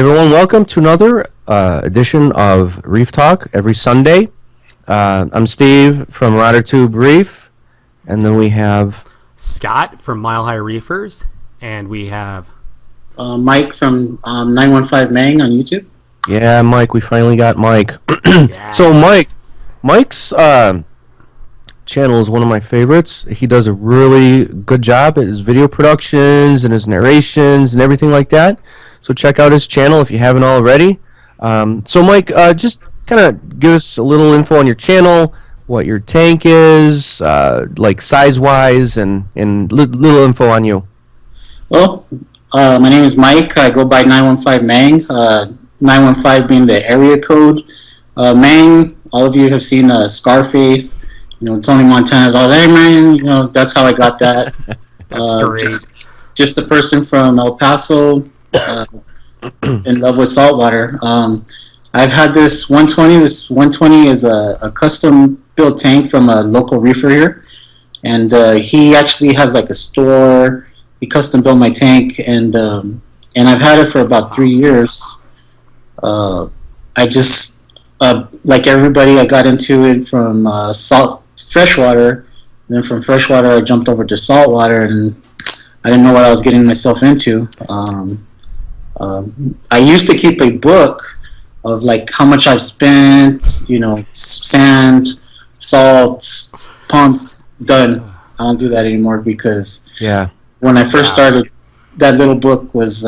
everyone, welcome to another edition of Reef Talk every Sunday. I'm Steve from RudderTube Reef, and then we have Scott from Mile High Reefers, and we have Mike from 915 Mang on YouTube. Yeah, Mike, we finally got Mike. Yeah. So Mike's channel is one of my favorites. He does a really good job at his video productions and his narrations and everything like that. So check out his channel if you haven't already. So Mike, just kind of give us a little info on your channel, what your tank is, like size-wise, and little info on you. Well, my name is Mike. I go by 915 Mang. 915 being the area code. Mang, all of you have seen Scarface. You know, Tony Montana's all, hey man, you know, that's how I got that. That's great. Just a person from El Paso, in love with saltwater. I've had this 120. This 120 is a custom built tank from a local reefer here, and he actually has like a store. He custom built my tank, and I've had it for about 3 years. I just like everybody, I got into it from freshwater. And then from freshwater, I jumped over to saltwater, and I didn't know what I was getting myself into. I used to keep a book of like how much I've spent, you know, sand, salt, pumps, done. I don't do that anymore because when I first started, that little book was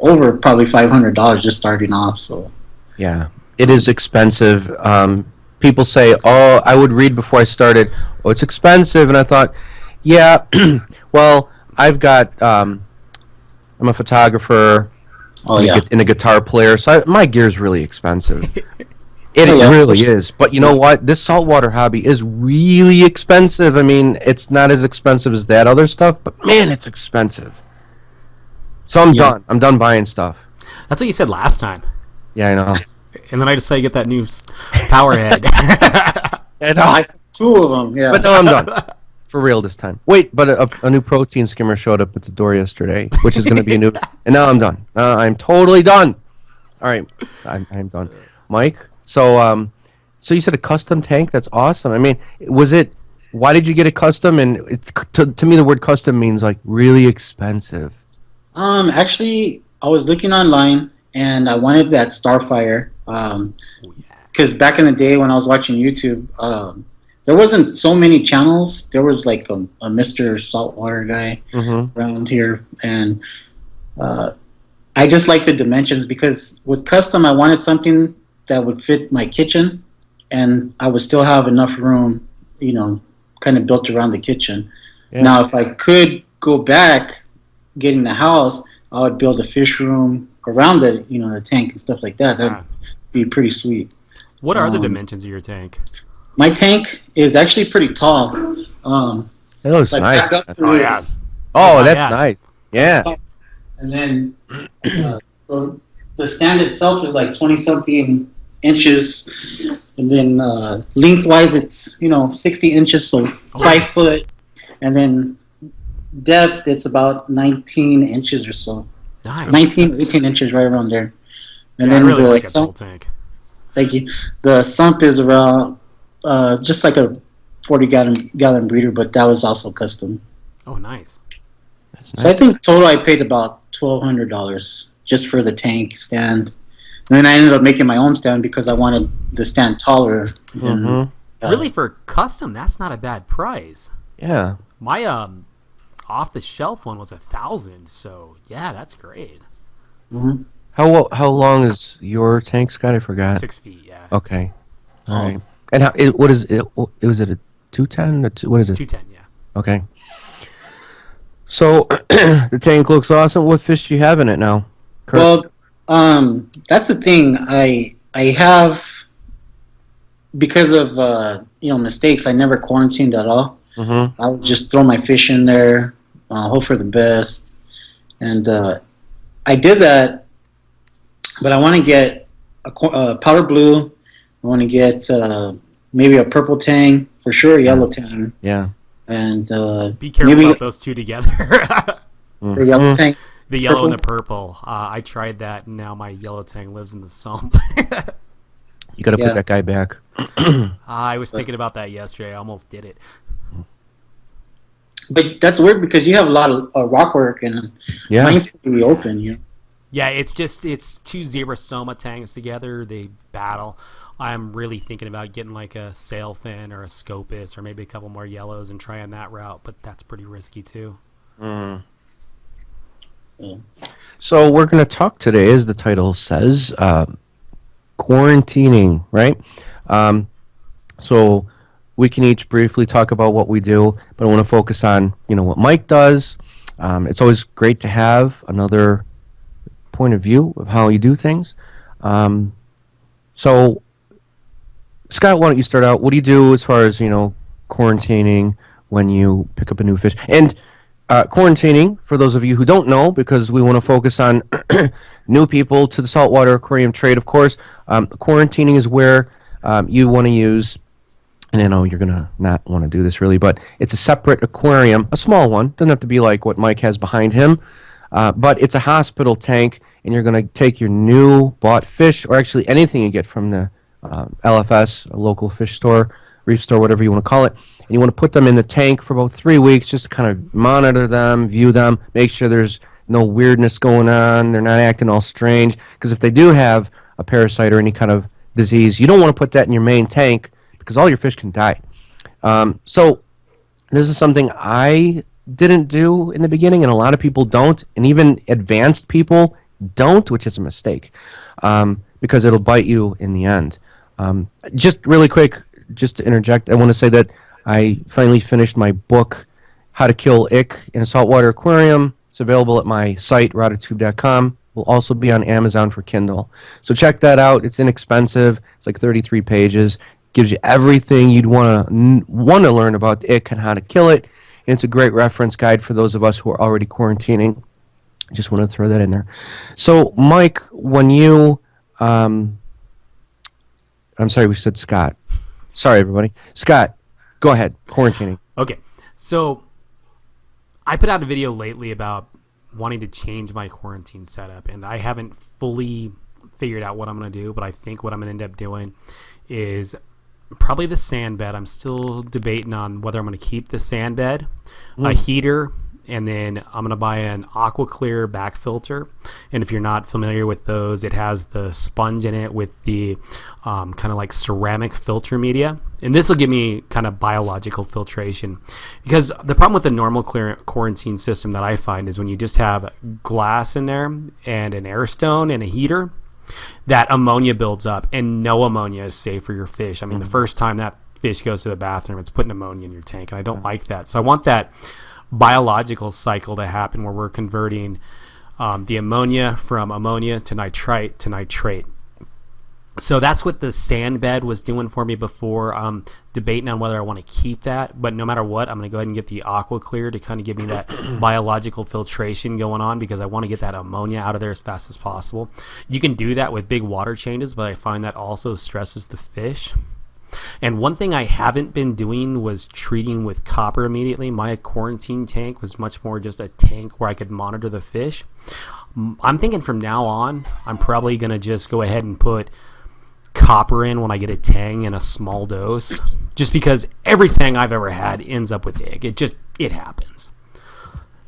over probably $500 just starting off. So yeah, it is expensive. People say, "Oh, I would read before I started." Oh, it's expensive, and I thought, yeah, well, I've got. I'm a photographer. And a guitar player, so my gear is really expensive. It really is. But you know what? This saltwater hobby is really expensive. I mean, it's not as expensive as that other stuff, but man, it's expensive. So I'm done. I'm done buying stuff. That's what you said last time. Yeah, I know. And then I decided to get that new power head. I know. Two of them, yeah. But no, I'm done. For real this time. Wait, but a new protein skimmer showed up at the door yesterday, which is going to be a new... And now I'm done. I'm totally done. All right. I'm done. Mike, so you said a custom tank? That's awesome. I mean, was it... Why did you get a custom? And to me, the word custom means, like, really expensive. Actually, I was looking online, and I wanted that Starfire. Because back in the day when I was watching YouTube... there wasn't so many channels. There was like a Mr. Saltwater guy around here, and I just like the dimensions because with custom, I wanted something that would fit my kitchen, and I would still have enough room, you know, kind of built around the kitchen. Yeah. Now, if I could go back, getting the house, I would build a fish room around the, you know, the tank and stuff like that. That'd be pretty sweet. What are the dimensions of your tank? My tank is actually pretty tall. It looks nice. Oh, that's nice. Yeah. And then, so the stand itself is like 20-something inches. And then lengthwise, it's, you know, 60 inches, so 5 foot. And then depth, it's about 19 inches or so. Nice. 19, 18 inches, right around there. And then I really like a full tank. Thank you. The sump is around... just like a 40-gallon breeder, but that was also custom. Oh, nice. That's nice. So I think total I paid about $1,200 just for the tank stand. And then I ended up making my own stand because I wanted the stand taller. Really, for custom, that's not a bad price. Yeah. My off-the-shelf one was $1,000, so yeah, that's great. How long is your tank, Scott? I forgot. 6 feet, yeah. Okay. All right. And what is it? Was it a 210? What is it? 210, yeah. Okay. So the tank looks awesome. What fish do you have in it now, Kurt? Well, that's the thing. I have, because of you know, mistakes, I never quarantined at all. I would just throw my fish in there, hope for the best, and I did that. But I want to get a powder blue. I want to get maybe a purple tang, for sure, a yellow tang. Yeah. And be careful about those two together. For yellow tang. The yellow and the Purple? purple. I tried that, and now my yellow tang lives in the sump. You got to Yeah. put that guy back. I was thinking about that yesterday. I almost did it. But that's weird because you have a lot of rock work and Yeah. mine's pretty open. You know? Yeah, it's two zebra soma tangs together. They battle. I'm really thinking about getting like a sailfin or a scopus or maybe a couple more yellows and trying that route, but that's pretty risky too. So, So we're going to talk today, as the title says, quarantining, right? So we can each briefly talk about what we do, but I want to focus on, what Mike does. It's always great to have another point of view of how you do things. So, Scott, why don't you start out? What do you do as far as, quarantining when you pick up a new fish? And quarantining, for those of you who don't know, because we want to focus on new people to the saltwater aquarium trade, of course, quarantining is where you want to use, and I know you're going to not want to do this really, but it's a separate aquarium, a small one. Doesn't have to be like what Mike has behind him, but it's a hospital tank, and you're going to take your new bought fish, or actually anything you get from the LFS, a local fish store, reef store, whatever you want to call it, and you want to put them in the tank for about 3 weeks just to kind of monitor them, view them, make sure there's no weirdness going on, they're not acting all strange, because if they do have a parasite or any kind of disease, you don't want to put that in your main tank because all your fish can die. So this is something I didn't do in the beginning, and a lot of people don't, and even advanced people don't, which is a mistake, because it'll bite you in the end. Just really quick, just to interject, I want to say that I finally finished my book, How to Kill Ick in a Saltwater Aquarium. It's available at my site, rotatube.com. Will also be on Amazon for Kindle. So check that out. It's inexpensive. It's like 33 pages. Gives you everything you'd want to learn about the ick and how to kill it. And it's a great reference guide for those of us who are already quarantining. Just want to throw that in there. So, Mike, when you... I'm sorry, we said Scott. Sorry, everybody. Scott, go ahead. Quarantining. Okay, so I put out a video lately about wanting to change my quarantine setup, and I haven't fully figured out what I'm going to do, but I think what I'm going to end up doing is probably the sand bed. I'm still debating on whether I'm going to keep the sand bed, a heater, and then I'm going to buy an AquaClear back filter. And if you're not familiar with those, it has the sponge in it with the kind of like ceramic filter media. And this will give me kind of biological filtration. Because the problem with the normal quarantine system that I find is when you just have glass in there and an air stone and a heater, that ammonia builds up, and no ammonia is safe for your fish. I mean, the first time that fish goes to the bathroom, it's putting ammonia in your tank, and I don't like that. So I want that biological cycle to happen where we're converting the ammonia from ammonia to nitrite to nitrate. So that's what the sand bed was doing for me before. I'm debating on whether I want to keep that, but no matter what, I'm going to go ahead and get the AquaClear to kind of give me that biological filtration going on, because I want to get that ammonia out of there as fast as possible. You can do that with big water changes, but I find that also stresses the fish. And one thing I haven't been doing was treating with copper immediately. My quarantine tank was much more just a tank where I could monitor the fish. I'm thinking from now on, I'm probably going to just go ahead and put copper in when I get a tang in a small dose, just because every tang I've ever had ends up with egg. It happens.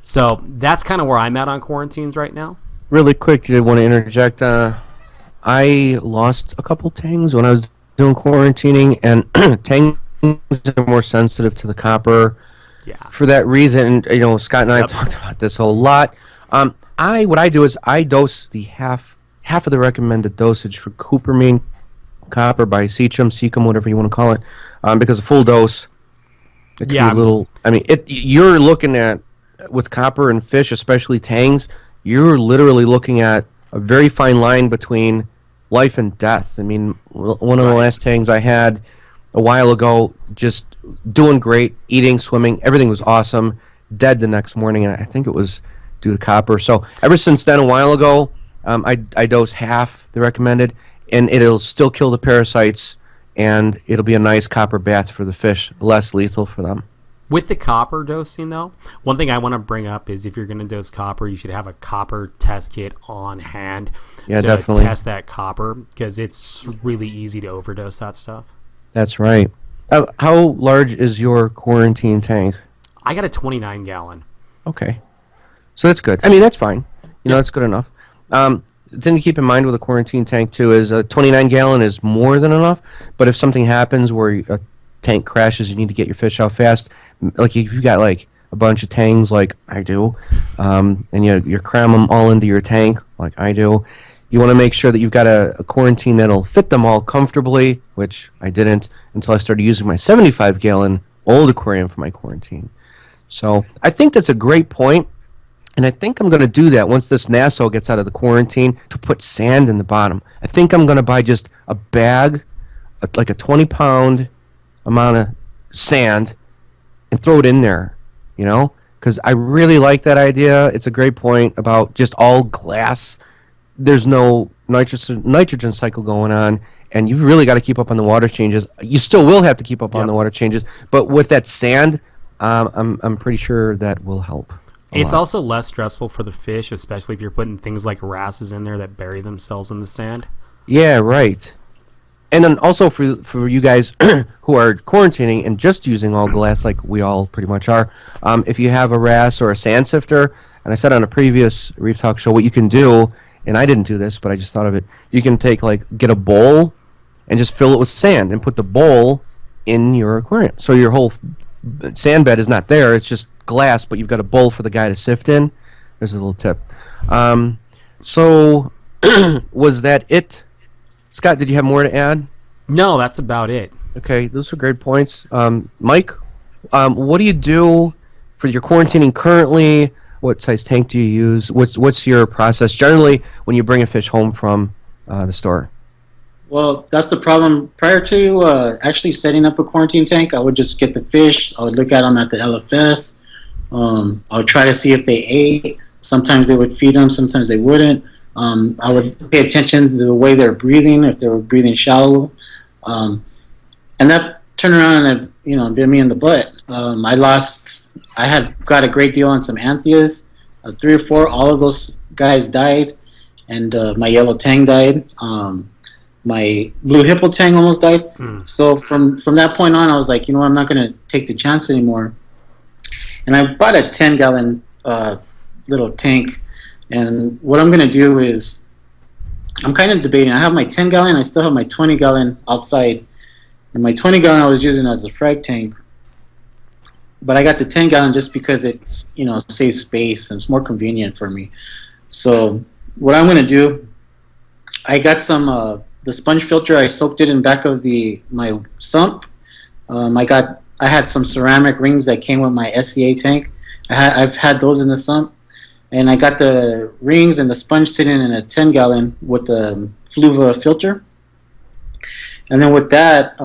So that's kind of where I'm at on quarantines right now. Really quick, I want to interject. I lost a couple tangs when I was doing quarantining, and tangs are more sensitive to the copper. Yeah. For that reason, Scott and I have talked about this a lot. What I do is I dose the half of the recommended dosage for cupramine, copper by cecum, whatever you want to call it, because a full dose, it could be a little. I mean, you're looking at, with copper and fish, especially tangs, you're literally looking at a very fine line between life and death. I mean, one of the last tangs I had a while ago, just doing great, eating, swimming, everything was awesome, dead the next morning, and I think it was due to copper. So ever since then, a while ago, I dose half the recommended, and it'll still kill the parasites, and it'll be a nice copper bath for the fish, less lethal for them. With the copper dosing, though, one thing I want to bring up is if you're going to dose copper, you should have a copper test kit on hand Yeah, to definitely. test that copper, because it's really easy to overdose that stuff. That's right. How large is your quarantine tank? I got a 29 gallon. Okay. So that's good. I mean, that's fine. You know, that's good enough. The thing to keep in mind with a quarantine tank, too, is a 29-gallon is more than enough. But if something happens where a tank crashes, you need to get your fish out fast. Like, if you got, like, a bunch of tangs like I do, and you cram them all into your tank like I do, you want to make sure that you've got a quarantine that'll fit them all comfortably, which I didn't until I started using my 75-gallon old aquarium for my quarantine. So I think that's a great point, and I think I'm going to do that once this Nassau gets out of the quarantine, to put sand in the bottom. I think I'm going to buy just a bag, like a 20-pound amount of sand, and throw it in there, you know? Because I really like that idea. It's a great point about just all glass. There's no nitrogen cycle going on, and you've really got to keep up on the water changes. You still will have to keep up on the water changes, but with that sand, I'm pretty sure that will help. It's also less stressful for the fish, especially if you're putting things like wrasses in there that bury themselves in the sand. Yeah, right. And then also for you guys who are quarantining and just using all glass like we all pretty much are, if you have a wrasse or a sand sifter, and I said on a previous Reef Talk show what you can do, and I didn't do this, but I just thought of it. You can get a bowl and just fill it with sand and put the bowl in your aquarium. So your whole sand bed is not there, it's just glass, but you've got a bowl for the guy to sift in. There's a little tip. So was that it? Scott, did you have more to add? No, that's about it. Okay, those are great points. Mike, what do you do for your quarantining currently? What size tank do you use? What's your process generally when you bring a fish home from the store? Well, that's the problem. Prior to actually setting up a quarantine tank, I would just get the fish. I would look at them at the LFS. I would try to see if they ate. Sometimes they would feed them, sometimes they wouldn't. I would pay attention to the way they're breathing, if they were breathing shallow. And that turned around and bit me in the butt. I had got a great deal on some Anthias, 3 or 4. All of those guys died, and my yellow tang died. My blue hippo tang almost died. So from that point on, I was like, I'm not going to take the chance anymore. And I bought a 10-gallon little tank. And what I'm going to do is, I'm kind of debating. I have my 10-gallon. I still have my 20-gallon outside. And my 20-gallon I was using as a frag tank. But I got the 10-gallon just because it's, saves space and it's more convenient for me. So what I'm going to do, I got some, the sponge filter, I soaked it in back of my sump. I had some ceramic rings that came with my SCA tank. I've had those in the sump. And I got the rings and the sponge sitting in a 10-gallon with the Fluva filter. And then with that,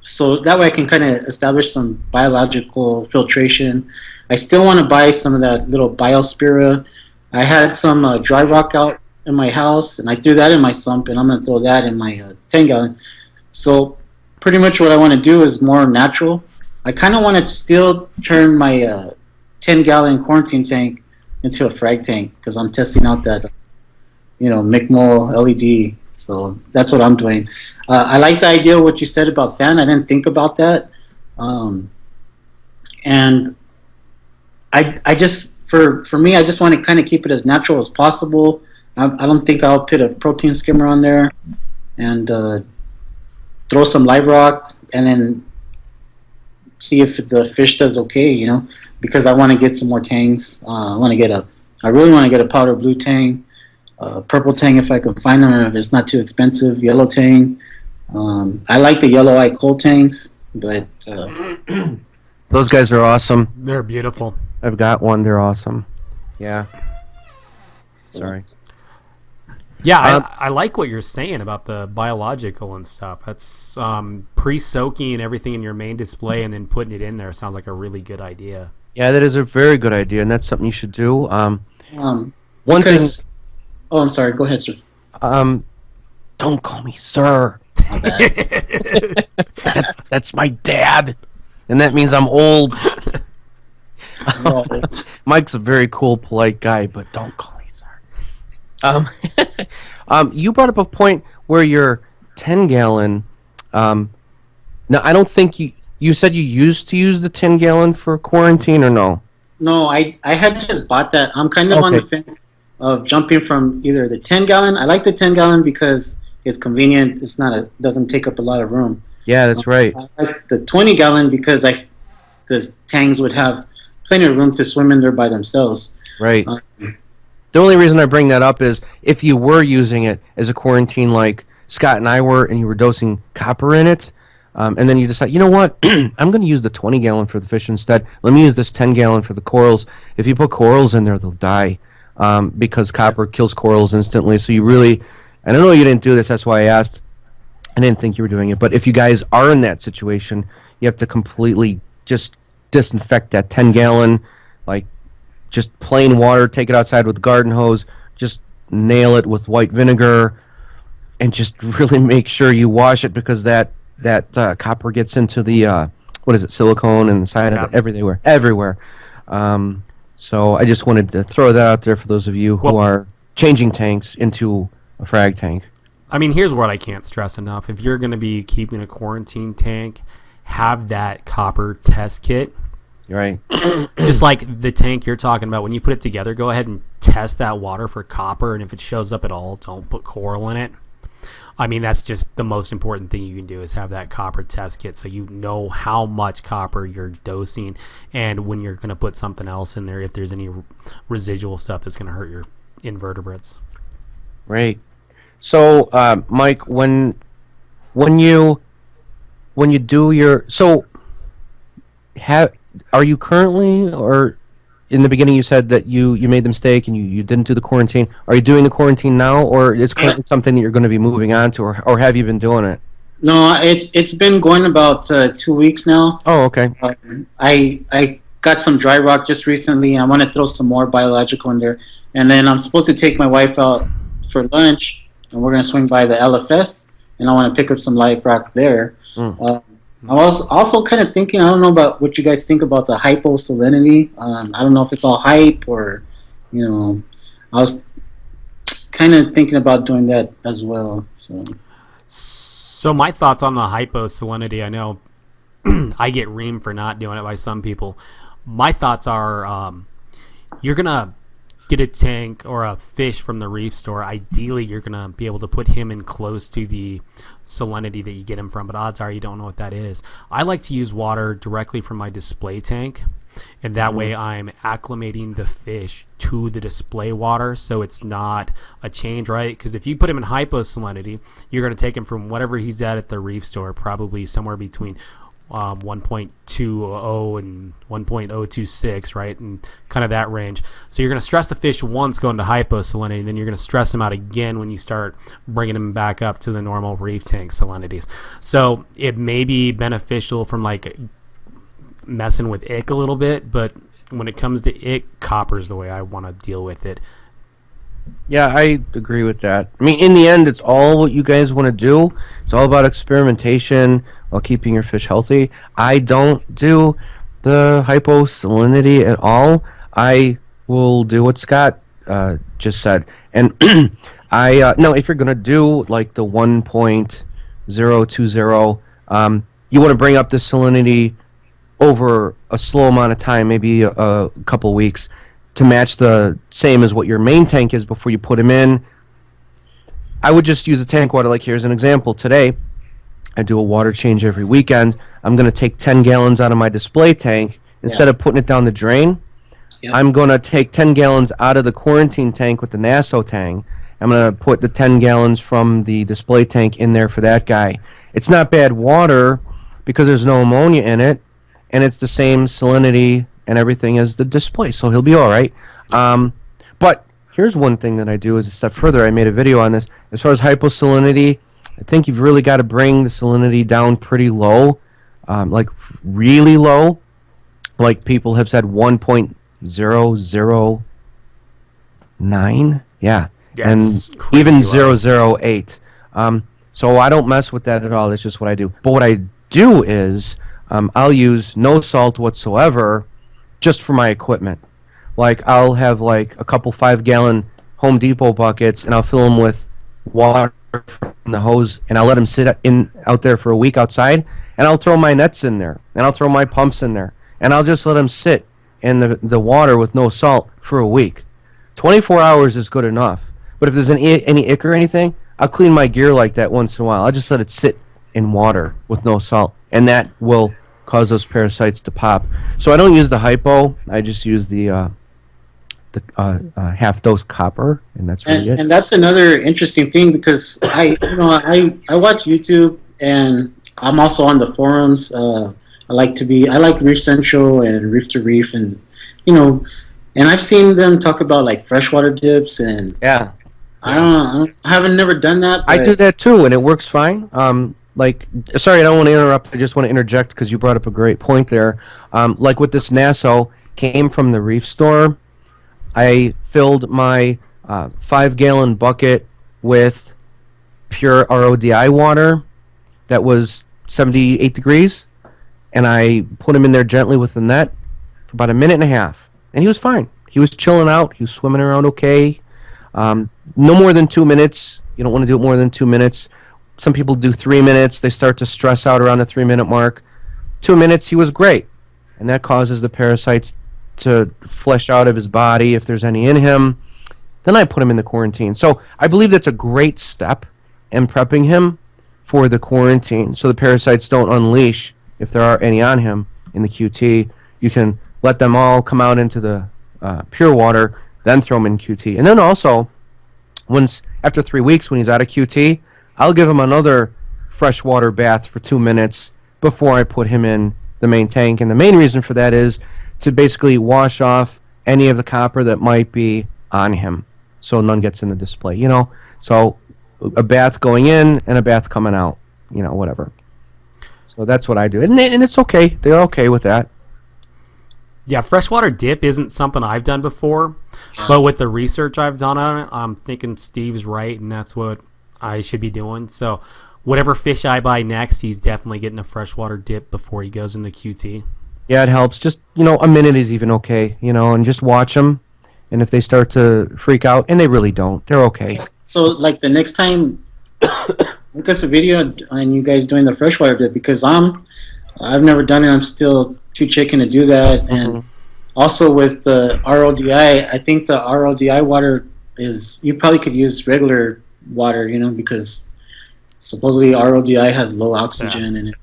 so that way I can kind of establish some biological filtration. I still want to buy some of that little Biospira. I had some dry rock out in my house, and I threw that in my sump, and I'm going to throw that in my 10-gallon. So pretty much what I want to do is more natural. I kind of want to still turn my 10-gallon quarantine tank into a frag tank because I'm testing out that, McMo LED. So that's what I'm doing. I like the idea of what you said about sand. I didn't think about that. And I just, for me, I just want to kind of keep it as natural as possible. I don't think I'll put a protein skimmer on there and throw some live rock and then see if the fish does okay, because I want to get some more tangs. I really want to get a powder blue tang, purple tang if I can find them, if it's not too expensive, yellow tang. I like the yellow eye coal tangs, but those guys are awesome. They're beautiful. I've got one. They're awesome. Yeah. Sorry. Yeah, I like what you're saying about the biological and stuff. That's pre-soaking everything in your main display and then putting it in there sounds like a really good idea. Yeah, that is a very good idea, and that's something you should do. One thing. Oh, I'm sorry. Go ahead, sir. Don't call me sir. My bad. That's my dad. And that means I'm old. Well, Mike's a very cool, polite guy, but don't call me sir. Um, you brought up a point where your 10-gallon. Now, I don't think you said you used to use the 10-gallon for quarantine, or no? no, I had just bought that. I'm kind of on the Okay. fence of jumping from either the 10 gallon. I like the 10 gallon because it's convenient. It's not a doesn't take up a lot of room. Yeah, that's right. I like the 20 gallon because the tanks would have plenty of room to swim in there by themselves. Right. Uh, The only reason I bring that up is if you were using it as a quarantine, like Scott and I were, and you were dosing copper in it, and then you decide, you know what, I'm going to use the 20-gallon for the fish instead. Let me use this 10-gallon for the corals. If you put corals in there, they'll die because copper kills corals instantly. So you really, and I know you didn't do this, that's why I asked. I didn't think you were doing it, but if you guys are in that situation, you have to completely just disinfect that 10-gallon, like just plain water, take it outside with a garden hose, just nail it with white vinegar, and just really make sure you wash it because that copper gets into the what is it, silicone and the side Yeah. of it, everywhere. So I just wanted to throw that out there for those of you who Well- are changing tanks into a frag tank. I mean, here's what I can't stress enough. If you're going to be keeping a quarantine tank, have that copper test kit. Right? Just like the tank you're talking about, when you put it together, go ahead and test that water for copper, and if it shows up at all, don't put coral in it. I mean, that's just the most important thing you can do is have that copper test kit so you know how much copper you're dosing, and when you're going to put something else in there, if there's any residual stuff that's going to hurt your invertebrates. Right. So, Mike, when you do your are you currently, or in the beginning you said that you made the mistake and you didn't do the quarantine? Are you doing the quarantine now, or it's currently something that you're going to be moving on to, or have you been doing it? no, it's been going about 2 weeks now. Oh, okay. I got some dry rock just recently. I want to throw some more biological in there, and then I'm supposed to take my wife out for lunch, and we're gonna swing by the LFS, and I want to pick up some live rock there. Mm. I was also kind of thinking. I don't know about what you guys think about the hyposalinity. I don't know if it's all hype or, I was kind of thinking about doing that as well. So my thoughts on the hyposalinity, I know I get reamed for not doing it by some people. My thoughts are you're going to get a tank or a fish from the reef store. Ideally, you're going to be able to put him in close to the salinity that you get him from, but odds are you don't know what that is. I like to use water directly from my display tank, and that way I'm acclimating the fish to the display water, so it's not a change, right? Because if you put him in hyposalinity, you're going to take him from whatever he's at the reef store, probably somewhere between 1.20 and 1.026, right? And kind of that range. So you're going to stress the fish once going to hyposalinity, and then you're going to stress him out again when you start bringing him back up to the normal reef tank salinities. So it may be beneficial from like messing with ick a little bit, but when it comes to ick, copper's the way I want to deal with it. Yeah, I agree with that. I mean, in the end, it's all what you guys want to do. It's all about experimentation while keeping your fish healthy. I don't do the hyposalinity at all. I will do what Scott just said. And I no, if you're gonna do like the 1.020, you want to bring up the salinity over a slow amount of time, maybe a couple weeks, to match the same as what your main tank is before you put him in. I would just use a tank water. Like, here's an example. Today, I do a water change every weekend. I'm going to take 10 gallons out of my display tank. Instead of putting it down the drain, I'm going to take 10 gallons out of the quarantine tank with the Nassau tank. I'm going to put the 10 gallons from the display tank in there for that guy. It's not bad water because there's no ammonia in it, and it's the same salinity and everything as the display, so he'll be all right. But here's one thing that I do is a step further. I made a video on this. As far as hyposalinity, I think you've really got to bring the salinity down pretty low, like really low. Like people have said 1.009. Yeah, and it's crazy even low. 0.008. So I don't mess with that at all. That's just what I do. But what I do is I'll use no salt whatsoever just for my equipment. Like I'll have like a couple 5-gallon Home Depot buckets, and I'll fill them with water from the hose, and I'll let them sit out there for a week outside, and I'll throw my nets in there, and I'll throw my pumps in there, and I'll just let them sit in the water with no salt for a week. 24 hours is good enough. But if there's any ick or anything, I'll clean my gear like that once in a while. I'll just let it sit in water with no salt, and that will cause those parasites to pop. So I don't use the hypo. I just use the half dose copper, and that's really it. And that's another interesting thing because I watch YouTube, and I'm also on the forums. I like Reef Central and Reef to Reef, and and I've seen them talk about like freshwater dips, and Yeah, I haven't never done that. I But do that too, and it works fine. Sorry, I don't want to interrupt. I just want to interject because you brought up a great point there. Like with this Nassau, came from the Reef store. I filled my 5-gallon bucket with pure RODI water that was 78 degrees, and I put him in there gently with the net for about a minute and a half, and he was fine. He was chilling out. He was swimming around okay. No more than 2 minutes. You don't want to do it more than 2 minutes. Some people do 3 minutes. They start to stress out around the 3-minute mark. 2 minutes, he was great, and that causes the parasites to flesh out of his body if there's any in him. Then I put him in the quarantine. So I believe that's a great step in prepping him for the quarantine, so the parasites don't unleash if there are any on him in the QT. You can let them all come out into the pure water, then throw him in QT. And then also, after 3 weeks, when he's out of QT, I'll give him another freshwater bath for 2 minutes before I put him in the main tank. And the main reason for that is to basically wash off any of the copper that might be on him, so none gets in the display. So a bath going in and a bath coming out. Whatever. So that's what I do, and it's okay. They're okay with that. Yeah, freshwater dip isn't something I've done before, but with the research I've done on it, I'm thinking Steve's right, and that's what I should be doing. So whatever fish I buy next, he's definitely getting a freshwater dip before he goes into QT. Yeah, it helps. Just a minute is even okay. And just watch them, and if they start to freak out, and they really don't, they're okay. so like the next time, make us a video on you guys doing the freshwater dip, because I've never done it. I'm still too chicken to do that. And also with the RODI, I think the RODI water you probably could use regular water, because supposedly RODI has low oxygen in it.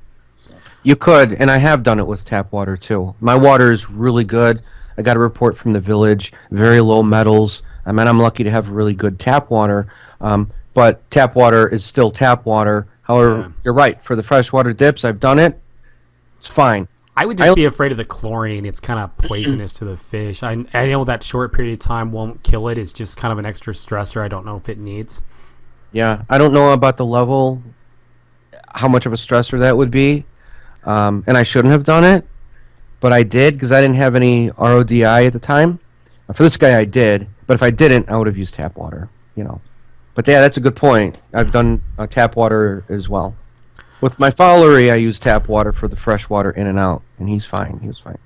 You could, and I have done it with tap water too. My water is really good. I got a report from the village, very low metals. I'm lucky to have really good tap water. But tap water is still tap water. However, You're right. For the freshwater dips, I've done it. It's fine. I would just be afraid of the chlorine. It's kind of poisonous to the fish. I know that short period of time won't kill it. It's just kind of an extra stressor I don't know if it needs. Yeah, I don't know about the level, how much of a stressor that would be. And I shouldn't have done it, but I did because I didn't have any RODI at the time. For this guy, I did, but if I didn't, I would have used tap water, But yeah, that's a good point. I've done tap water as well. With my fowlery, I use tap water for the freshwater in and out, and he's fine. He was fine.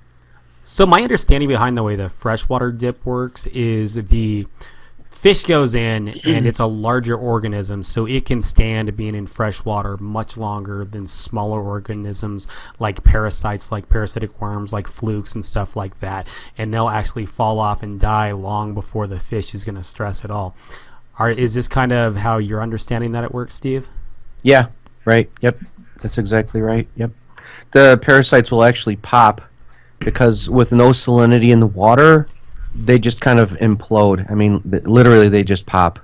So my understanding behind the way the freshwater dip works is the fish goes in and it's a larger organism, so it can stand being in freshwater much longer than smaller organisms like parasites, like parasitic worms, like flukes and stuff like that. And they'll actually fall off and die long before the fish is going to stress at all. Is this kind of how you're understanding that it works, Steve? Yeah, right. Yep. That's exactly right. Yep. The parasites will actually pop because with no salinity in the water, they just kind of implode. I mean, literally, they just pop.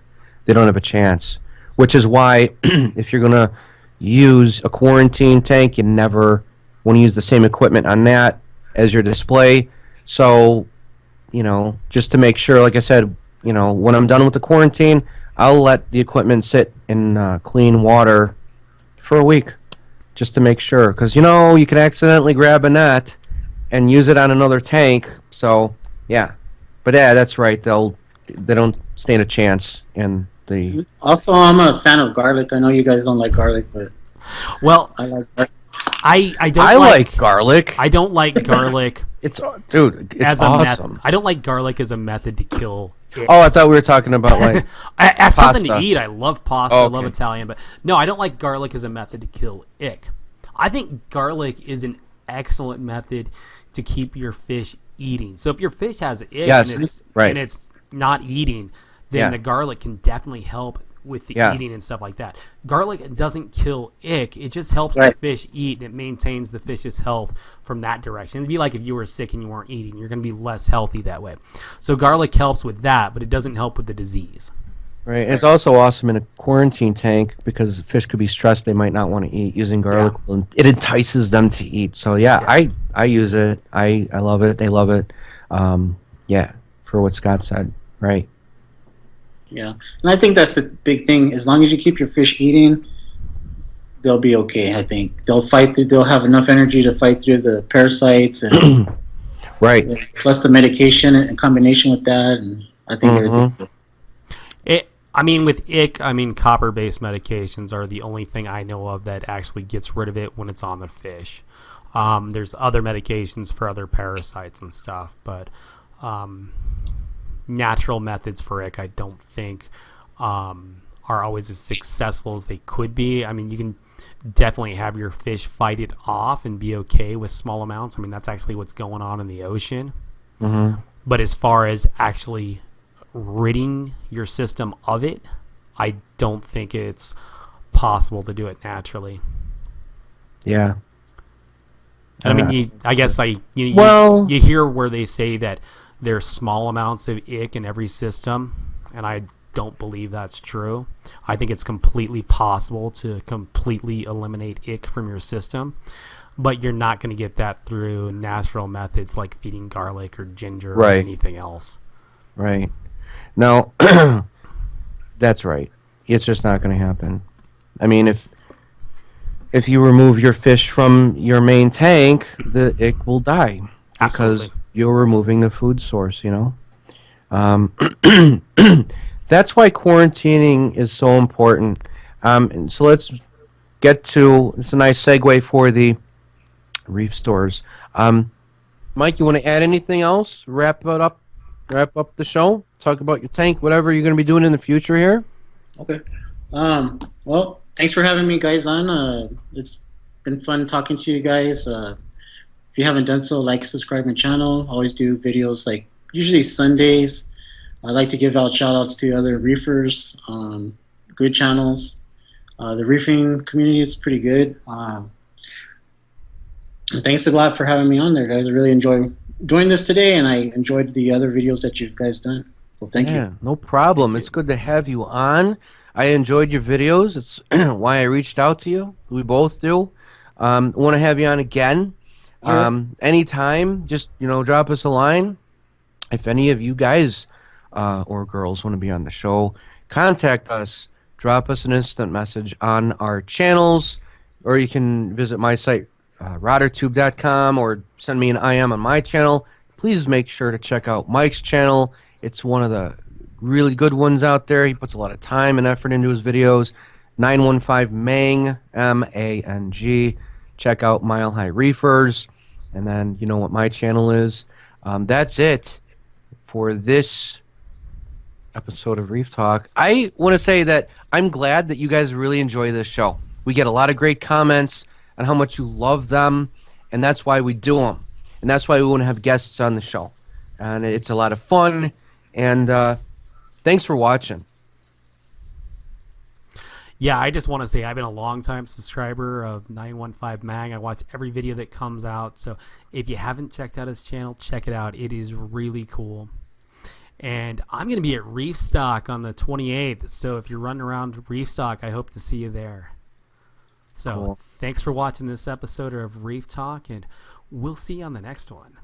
They don't have a chance. Which is why, if you're going to use a quarantine tank, you never want to use the same equipment on that as your display. So, just to make sure, like I said, when I'm done with the quarantine, I'll let the equipment sit in clean water for a week, just to make sure. Because, you can accidentally grab a net and use it on another tank. So, yeah. But yeah, that's right. They don't stand a chance in the. Also, I'm a fan of garlic. I know you guys don't like garlic, but well, I like garlic. I don't I like garlic. I don't like garlic It's dude, it's as a awesome. method. I don't like garlic as a method to kill it. Oh, I thought we were talking about like As something to pasta. eat, I love pasta. Oh, I love okay. Italian, but no, I don't like garlic as a method to kill ick. I think garlic is an excellent method to keep your fish eating. So if your fish has ick Yes, right. and it's not eating, then Yeah. the garlic can definitely help with the Yeah. eating and stuff like that. Garlic doesn't kill ick; it just helps the Right. fish eat, and it maintains the fish's health from that direction. It'd be like if you were sick and you weren't eating; you're going to be less healthy that way. So garlic helps with that, but it doesn't help with the disease. Right. It's also awesome in a quarantine tank because fish could be stressed; they might not want to eat. Using garlic, it entices them to eat. So yeah, I use it. I love it. They love it. Yeah, for what Scott said. Right. Yeah, and I think that's the big thing. As long as you keep your fish eating, they'll be okay. I think they'll fight through. They'll have enough energy to fight through the parasites, and Right. plus the medication in combination with that. And I think everything. I mean, with ick, copper-based medications are the only thing I know of that actually gets rid of it when it's on the fish. There's other medications for other parasites and stuff, but natural methods for ick, I don't think, are always as successful as they could be. I mean, you can definitely have your fish fight it off and be okay with small amounts. I mean, that's actually what's going on in the ocean. Mm-hmm. But as far as actually ridding your system of it, I don't think it's possible to do it naturally. Yeah. And I mean, you hear where they say that there's small amounts of ick in every system, and I don't believe that's true. I think it's completely possible to completely eliminate ick from your system, but you're not going to get that through natural methods like feeding garlic or ginger or anything else. Right. No, that's right. It's just not going to happen. I mean, if you remove your fish from your main tank, the ick will die because Absolutely. you're removing the food source. That's why quarantining is so important. And so let's get to. It's a nice segue for the reef stores. Mike, you want to add anything else? Wrap up the show. Talk about your tank, whatever you're going to be doing in the future here. Okay. Well, thanks for having me guys on. It's been fun talking to you guys. If you haven't done so, like, subscribe my channel. I always do videos like usually Sundays. I like to give out shout outs to other reefers, good channels. The reefing community is pretty good. And thanks a lot for having me on there, guys. I really enjoy doing this today, and I enjoyed the other videos that you guys done. So thank you. No problem. It's good to have you on. I enjoyed your videos. It's why I reached out to you. We both do. Want to have you on again. Anytime. Just drop us a line. If any of you guys or girls want to be on the show, contact us. Drop us an instant message on our channels, or you can visit my site, roddertube.com, or send me an IM on my channel. Please make sure to check out Mike's channel. It's one of the really good ones out there. He puts a lot of time and effort into his videos. 915 Mang, M-A-N-G. Check out Mile High Reefers. And then you know what my channel is. That's it for this episode of Reef Talk. I want to say that I'm glad that you guys really enjoy this show. We get a lot of great comments on how much you love them, and that's why we do them. And that's why we want to have guests on the show. And it's a lot of fun. And thanks for watching. Yeah, I just want to say I've been a long-time subscriber of 915 Mang. I watch every video that comes out. So if you haven't checked out his channel, check it out. It is really cool. And I'm going to be at Reef Stock on the 28th. So if you're running around Reef Stock, I hope to see you there. So Thanks for watching this episode of Reef Talk, and we'll see you on the next one.